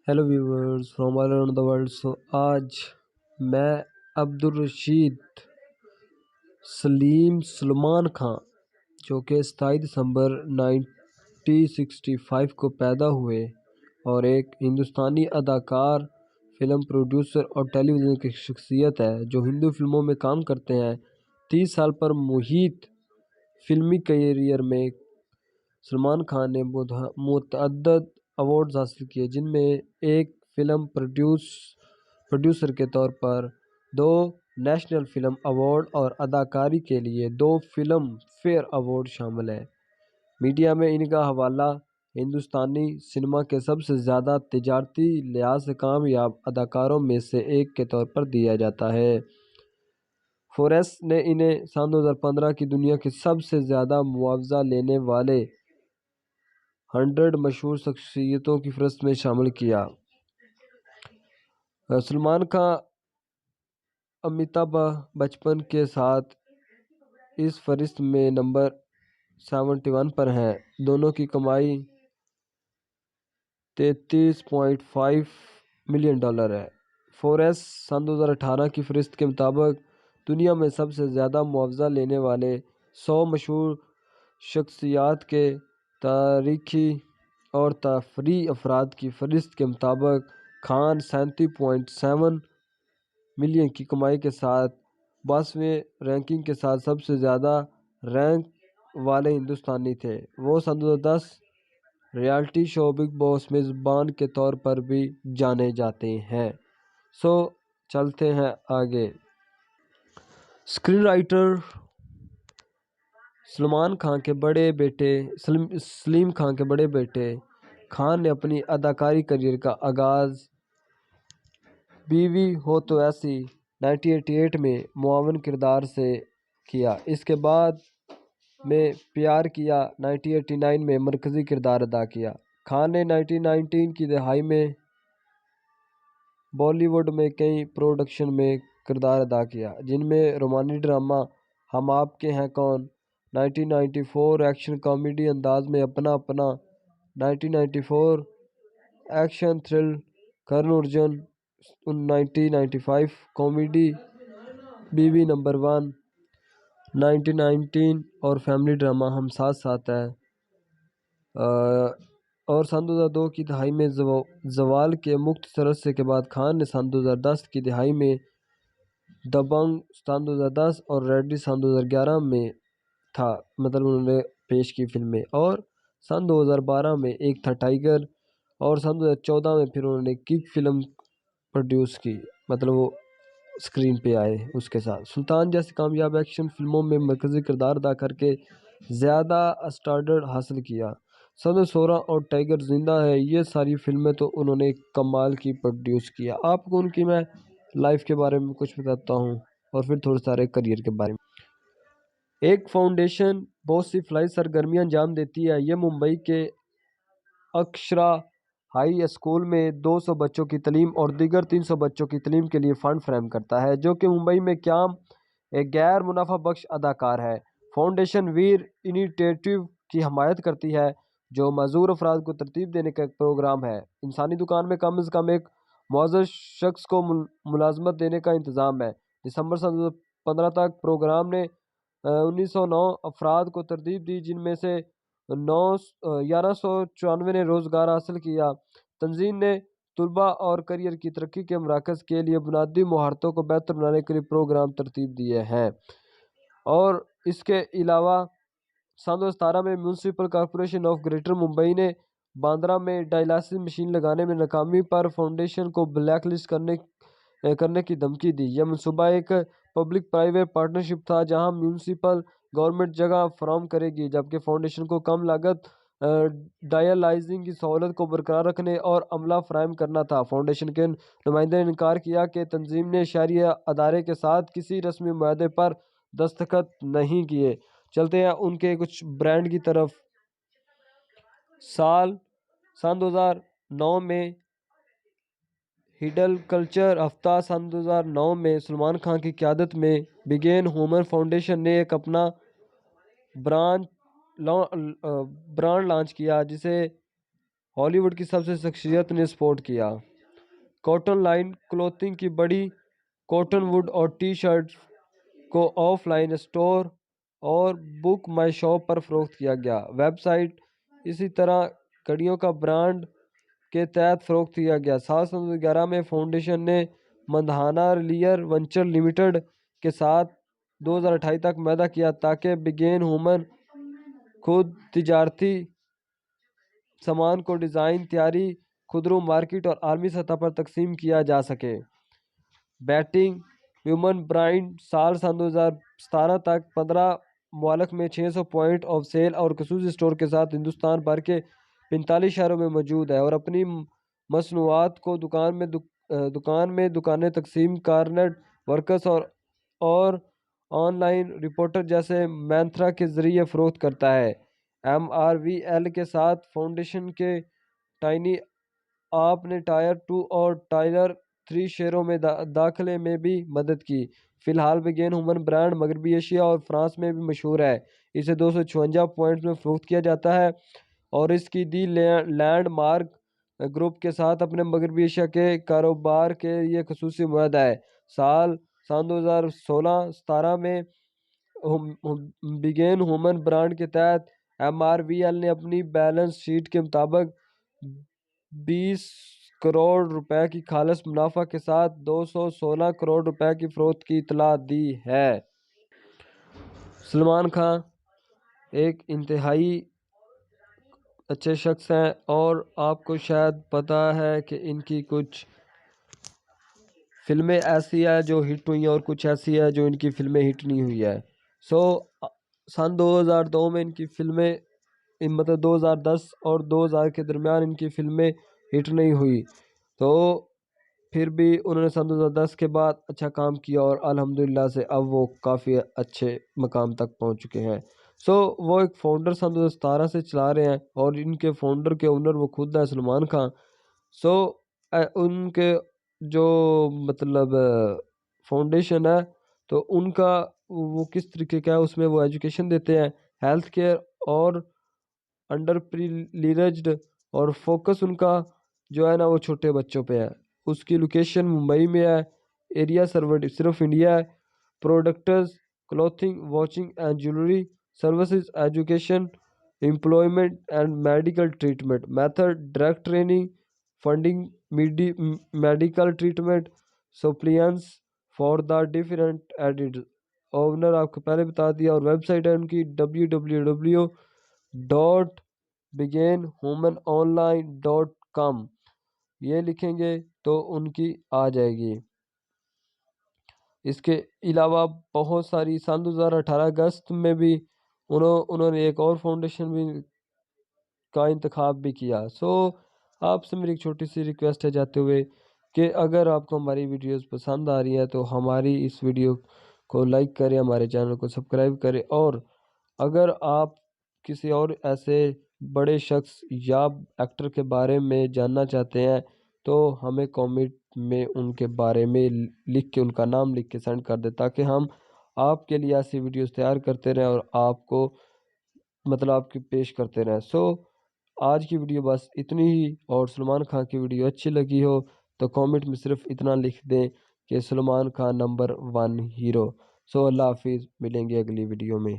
Hello viewers from all around the world. आज मैं अब्दुल रशीद सलमान खान जो कि 27 दिसंबर 1965 को पैदा हुए और एक हिंदुस्तानी अदाकार, फिल्म प्रोड्यूसर और टेलीविज़न की शख्सियत है जो हिंदी फिल्मों में काम करते हैं। 30 साल पर मुहित फिल्मी करियर में सलमान खान ने मुतअद्दिद अवार्ड्स हासिल किए, जिनमें एक फिल्म प्रोड्यूसर के तौर पर 2 नेशनल फिल्म अवार्ड और अदाकारी के लिए 2 फिल्म फेयर अवार्ड शामिल है। मीडिया में इनका हवाला हिंदुस्तानी सिनेमा के सबसे ज़्यादा तिजारती लिहाज से कामयाब अदाकारों में से एक के तौर पर दिया जाता है। फोर्ब्स ने इन्हें सन 2015 की दुनिया की सबसे ज़्यादा मुआवजा लेने वाले 100 मशहूर शख्सियतों की फहरिस्त में शामिल किया। सलमान खान अमिताभ बच्चन के साथ इस फहरिस्त में नंबर 71 पर हैं। दोनों की कमाई $33.5 मिलियन है। फोर्ब्स सन 2018 की फहरिस्त के मुताबिक दुनिया में सबसे ज़्यादा मुआवजा लेने वाले 100 मशहूर शख्सियात के तारीखी और तफरीही अफराद की फहरिस्त के मुताबिक खान 37.7 मिलियन की कमाई के साथ 22वें रैंकिंग के साथ सबसे ज़्यादा रैंक वाले हिंदुस्तानी थे। वो सन 2010 रियलिटी शो बिग बॉस मेज़बान के तौर पर भी जाने जाते हैं। चलते हैं आगे। स्क्रीन राइटर सलीम खान के बड़े बेटे खान ने अपनी अदाकारी करियर का आगाज़ बीवी हो तो ऐसी 1988 में मुआवन किरदार से किया। इसके बाद में प्यार किया 1989 में मरकज़ी किरदार अदा किया। खान ने 1990 की दहाई में बॉलीवुड में कई प्रोडक्शन में किरदार अदा किया, जिनमें रोमांटिक ड्रामा हम आपके हैं कौन, 1994 एक्शन कॉमेडी अंदाज में अपना अपना, 1994 action thrill Karan Arjun, 1995 comedy बीवी नंबर 1, 1919 और फैमिली ड्रामा हम साथ साथ है। और सन 2002 की दहाई में जवाल के मुख्तसर अरसे के बाद खान ने सन 2010 की दहाई में दबंग सन 2010 और रेडी सन 2011 में था, मतलब उन्होंने पेश की फिल्में। और सन 2012 में एक था टाइगर, और सन 2014 में फिर उन्होंने किक फिल्म प्रोड्यूस की, मतलब वो स्क्रीन पे आए उसके साथ। सुल्तान जैसी कामयाब एक्शन फिल्मों में मरकज़ी किरदार अदा करके ज़्यादा स्टारडम हासिल किया। सन 2016 और टाइगर जिंदा है, ये सारी फिल्में तो उन्होंने कमाल की प्रोड्यूस किया। आपको उनकी मैं लाइफ के बारे में कुछ बताता हूँ और फिर थोड़े सारे करियर के बारे में। एक फाउंडेशन बहुत सी फ्लाई सरगर्मियाँ अंजाम देती है। ये मुंबई के अक्षरा हाई स्कूल में 200 बच्चों की तालीम और दीगर 300 बच्चों की तालीम के लिए फ़ंड फ्राहम करता है, जो कि मुंबई में क़याम एक गैर मुनाफा बख्श अदाकार है। फाउंडेशन वीर इनिशिएटिव की हमायत करती है, जो मजदूर अफराद को तरतीब देने का एक प्रोग्राम है। इंसानी दुकान में कम अज़ कम एक मुअज़्ज़ज़ शख्स को मुलाजमत देने का इंतज़ाम है। दिसंबर सन 2015 तक प्रोग्राम ने 1909 अफराद को तरतीब दी, जिनमें से 1194 ने रोज़गार हासिल किया। तंजीम ने तलबा और करियर की तरक्की के मराकज़ के लिए बुनियादी महारतों को बेहतर बनाने के लिए प्रोग्राम तरतीब दिए हैं। और इसके अलावा सन 2017 में municipal corporation of greater Mumbai ने बांद्रा में डायलिसिस मशीन लगाने में नाकामी पर फाउंडेशन को ब्लैक लिस्ट करने की धमकी दी। यह मनसूबा एक पब्लिक प्राइवेट पार्टनरशिप था, जहां म्यूनसिपल गवर्नमेंट जगह फराहम करेगी, जबकि फाउंडेशन को कम लागत डायलाइजिंग की सहूलत को बरकरार रखने और अमला फराहम करना था। फाउंडेशन के नुमाइंदे ने इनकार किया कि तंजीम ने शहरी अदारे के साथ किसी रस्मी मुआहदे पर दस्तखत नहीं किए। चलते हैं उनके कुछ ब्रांड की तरफ। सन 2009 में हिडल कल्चर हफ्ता, सन 2009 में सलमान खान की क़यादत में बिगेन ह्यूमन फाउंडेशन ने एक अपना ब्रांड लॉन्च किया, जिसे ہالی ووڈ کی سب سے شخصیت نے سپورٹ کیا۔ کاٹن لائن کلوتھنگ کی بڑی کاٹن ووڈ اور ٹی شرٹ کو آف لائن اسٹور اور بک مائی شاپ پر فروخت کیا گیا۔ ویب سائٹ اسی طرح کڑیوں کا برانڈ کے تحت فروخت کیا گیا۔ سال 2011 میں فاؤنڈیشن نے مندھانا ریئر ونچر لمیٹڈ کے ساتھ 2028 تک معاہدہ کیا تاکہ بگین ہومن خود تجارتی سامان کو ڈیزائن، تیاری، خودرو مارکیٹ اور عالمی سطح پر تقسیم کیا جا سکے۔ بیٹنگ ویمن برانڈ سال 2017 تک 15 ممالک میں 600 پوائنٹ آف سیل اور خصوصی اسٹور کے ساتھ ہندوستان بھر کے 45 شہروں میں موجود ہے اور اپنی مصنوعات کو دکانیں تقسیم کار نیٹ ورکس اور آن لائن ریپورٹر جیسے مینترا کے ذریعے فروخت کرتا ہے۔ MRVL کے ساتھ فاؤنڈیشن کے ٹائنی آپ نے ٹائر 2 اور ٹائر 3 شہروں میں داخلے میں بھی مدد کی۔ فی الحال بگین ہومن برانڈ مغربی ایشیا اور فرانس میں بھی مشہور ہے۔ اسے 256 پوائنٹس میں فروخت کیا جاتا ہے اور اس کی دی لینڈ مارک گروپ کے ساتھ اپنے مغربی ایشیا کے کاروبار کے لیے خصوصی معاہدہ ہے۔ سال 2016-17 میں بگین ہومن برانڈ کے تحت MRVL نے اپنی بیلنس شیٹ کے مطابق 20 کروڑ روپے کی خالص منافع کے ساتھ 216 کروڑ روپے کی فروخت کی اطلاع دی ہے۔ سلمان خان ایک انتہائی اچھے شخص ہیں اور آپ کو شاید پتہ ہے کہ ان کی کچھ فلمیں ایسی ہیں جو ہٹ ہوئی ہیں اور کچھ ایسی ہیں جو ان کی فلمیں ہٹ نہیں ہوئی ہے۔ سن 2002 میں ان کی فلمیں مطلب 2010 اور 2000 کے درمیان ان کی فلمیں ہٹ نہیں ہوئی، تو پھر بھی انہوں نے سن 2010 کے بعد اچھا کام کیا اور الحمدللہ سے اب وہ کافی اچھے مقام تک پہنچ چکے ہیں۔ وہ ایک فاؤنڈر سن 2017 سے چلا رہے ہیں اور ان کے فاؤنڈر کے اونر وہ خود ہیں سلمان خان۔ ان کے جو مطلب فاؤنڈیشن ہے تو ان کا وہ کس طریقے کا ہے، اس میں وہ ایجوکیشن دیتے ہیں، ہیلتھ کیئر اور انڈر پریویلیجڈ، اور فوکس ان کا جو ہے نا وہ چھوٹے بچوں پہ ہے۔ اس کی لوکیشن ممبئی میں ہے، ایریا صرف انڈیا ہے۔ Products clothing, watching and jewellery, services, education, employment and medical treatment, method direct training, funding, medical treatment, supplements for the different added. Owner آپ کو پہلے بتا دیا، اور ویب سائٹ ہے ان کی www.beginhumanonline.com، یہ لکھیں گے تو ان کی آ جائے گی۔ اس کے علاوہ بہت ساری سن 2018 اگست میں بھی انہوں نے ایک اور فاؤنڈیشن بھی کا انتخاب بھی کیا۔ آپ سے میری ایک چھوٹی سی ریکویسٹ ہے جاتے ہوئے کہ اگر آپ کو ہماری ویڈیوز پسند آ رہی ہیں تو ہماری اس ویڈیو کو لائک کریں، ہمارے چینل کو سبسکرائب کریں، اور اگر آپ کسی اور ایسے بڑے شخص یا ایکٹر کے بارے میں جاننا چاہتے ہیں تو ہمیں کامنٹ میں ان کے بارے میں لکھ کے ان کا نام لکھ کے سینڈ کر دیں تاکہ ہم آپ کے لیے ایسی ویڈیوز تیار کرتے رہیں اور آپ کو مطلب آپ کی پیش کرتے رہیں۔ آج کی ویڈیو بس اتنی ہی، اور سلمان خان کی ویڈیو اچھی لگی ہو تو کامنٹ میں صرف اتنا لکھ دیں کہ سلمان خان نمبر 1 ہیرو۔ اللہ حافظ، ملیں گے اگلی ویڈیو میں۔